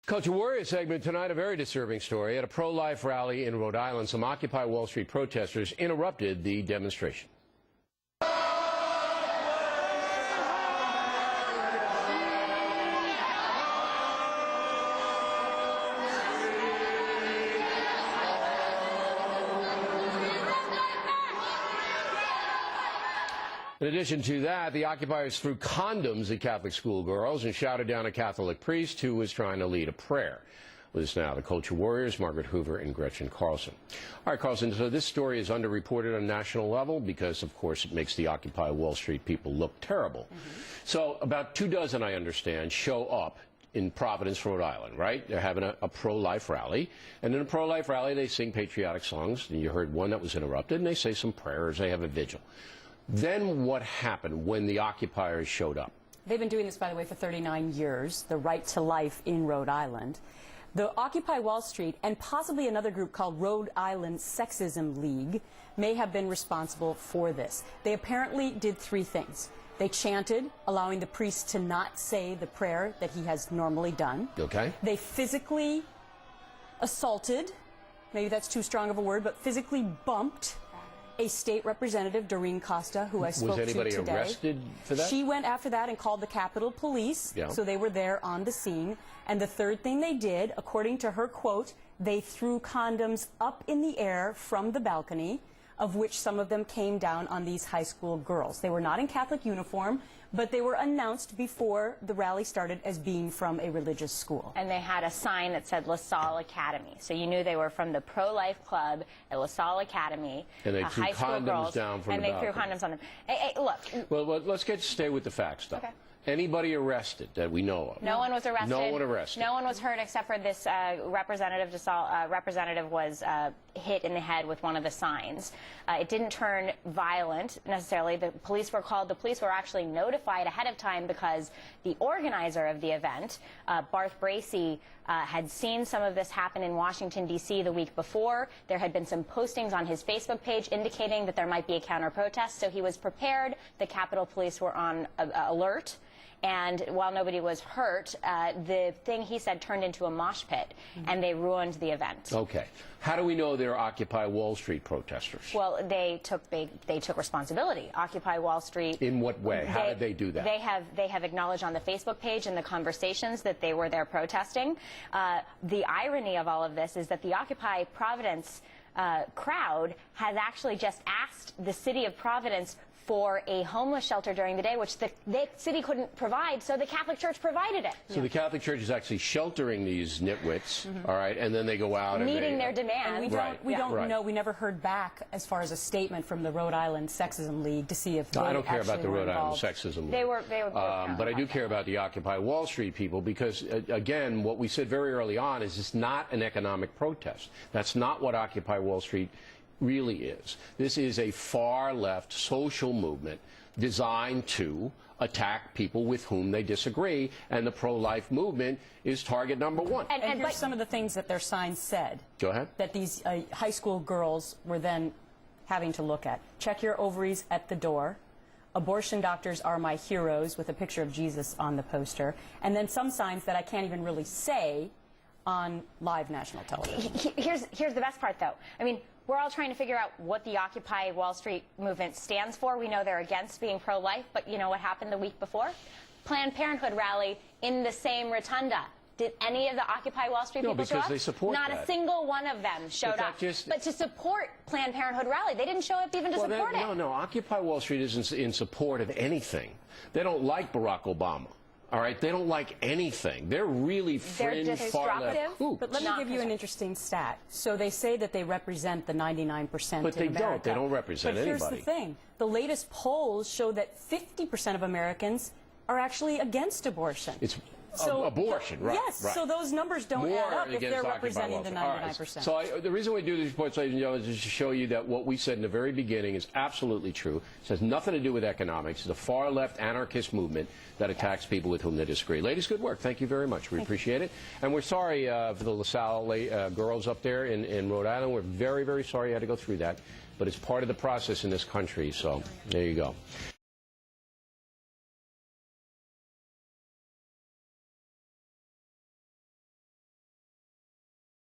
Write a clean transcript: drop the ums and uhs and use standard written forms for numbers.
Culture Warrior segment tonight, a very disturbing story. At a pro-life rally in Rhode Island, some Occupy Wall Street protesters interrupted the demonstration. In addition to that, the occupiers threw condoms at Catholic schoolgirls and shouted down a Catholic priest who was trying to lead a prayer. With us now, the Culture Warriors, Margaret Hoover and Gretchen Carlson. All right, Carlson, so this story is underreported on a national level because, of course, it makes the Occupy Wall Street people look terrible. So about 24, I understand, show up in Providence, Rhode Island, right? They're having a pro-life rally. And in a pro-life rally, they sing patriotic songs. And you heard one that was interrupted, and they say some prayers. They have a vigil. Then what happened when the occupiers showed up? They've been doing this, by the way, for 39 years, the Right to Life in Rhode Island. The Occupy Wall Street and possibly another group called Rhode Island Sexism League may have been responsible for this. They apparently did three things. They chanted, allowing the priest to not say the prayer that he has normally done. Okay. They physically assaulted, maybe that's too strong of a word, but physically bumped a state representative, Doreen Costa, who I spoke to today. Was anybody arrested for that? She went after that and called the Capitol Police, so they were there on the scene. And the third thing they did, according to her quote, they threw condoms up in the air from the balcony, of which some of them came down on these high school girls. They were not in Catholic uniform, but they were announced before the rally started as being from a religious school. And they had a sign that said LaSalle Academy. So you knew they were from the pro-life club at LaSalle Academy. And they threw condoms down from the balcony. And they threw condoms on them. Hey, look. Well, let's stay with the facts, though. Okay. Anybody arrested that we know of? No one was arrested. No one arrested. No one was hurt except for this representative was hit in the head with one of the signs. It didn't turn violent necessarily. The police were called. The police were actually notified ahead of time because the organizer of the event, Barth Bracey, had seen some of this happen in Washington, D.C. the week before. There had been some postings on his Facebook page indicating that there might be a counter-protest, so he was prepared. The Capitol Police were on alert. And while nobody was hurt, the thing he said turned into a mosh pit, and they ruined the event. Okay. How do we know they're Occupy Wall Street protesters? Well, they took responsibility. Occupy Wall Street. In what way? How did they do that? They have acknowledged on the Facebook page and the conversations that they were there protesting. The irony of all of this is that the Occupy Providence crowd has actually just asked the city of Providence for a homeless shelter during the day, which the city couldn't provide, so the Catholic Church provided it. So the Catholic Church is actually sheltering these nitwits, all right, and then they go out meeting their demands. And we don't know. We never heard back as far as a statement from the Rhode Island Sexism League to see if they I don't care about the Rhode Island involved. Sexism League. They were but I do care about the Occupy Wall Street people because, again, what we said very early on is it's not an economic protest. That's not what Occupy Wall Street really is. This is a far-left social movement designed to attack people with whom they disagree, and the pro-life movement is target number one. And here's some of the things that their signs said. Go ahead. That these high school girls were then having to look at. Check your ovaries at the door. Abortion doctors are my heroes, with a picture of Jesus on the poster. And then some signs that I can't even really say on live national television. Here's the best part, though. I mean, we're all trying to figure out what the Occupy Wall Street movement stands for. We know they're against being pro-life, but you know what happened the week before? Planned Parenthood rally in the same rotunda. Did any of the Occupy Wall Street people show up? Because they support Not that. a single one of them showed up. But to support Planned Parenthood rally, they didn't show up even to support it. No, Occupy Wall Street isn't in support of anything. They don't like Barack Obama. All right, they don't like anything. They're really fringe, far-left kooks. But let me give you an interesting stat. So they say that they represent the 99% But they in America. don't. They don't represent anybody. But here's the thing. The latest polls show that 50% of Americans are actually against abortion. It's abortion, right? Yes, right. So those numbers don't add up if they're representing the 99%. Right. So the reason we do these reports, ladies and gentlemen, is to show you that what we said in the very beginning is absolutely true. It has nothing to do with economics. It's a far-left anarchist movement that attacks people with whom they disagree. Ladies, good work. Thank you very much. We appreciate it. And we're sorry for the LaSalle girls up there in Rhode Island. We're very, very sorry you had to go through that. But it's part of the process in this country. So there you go.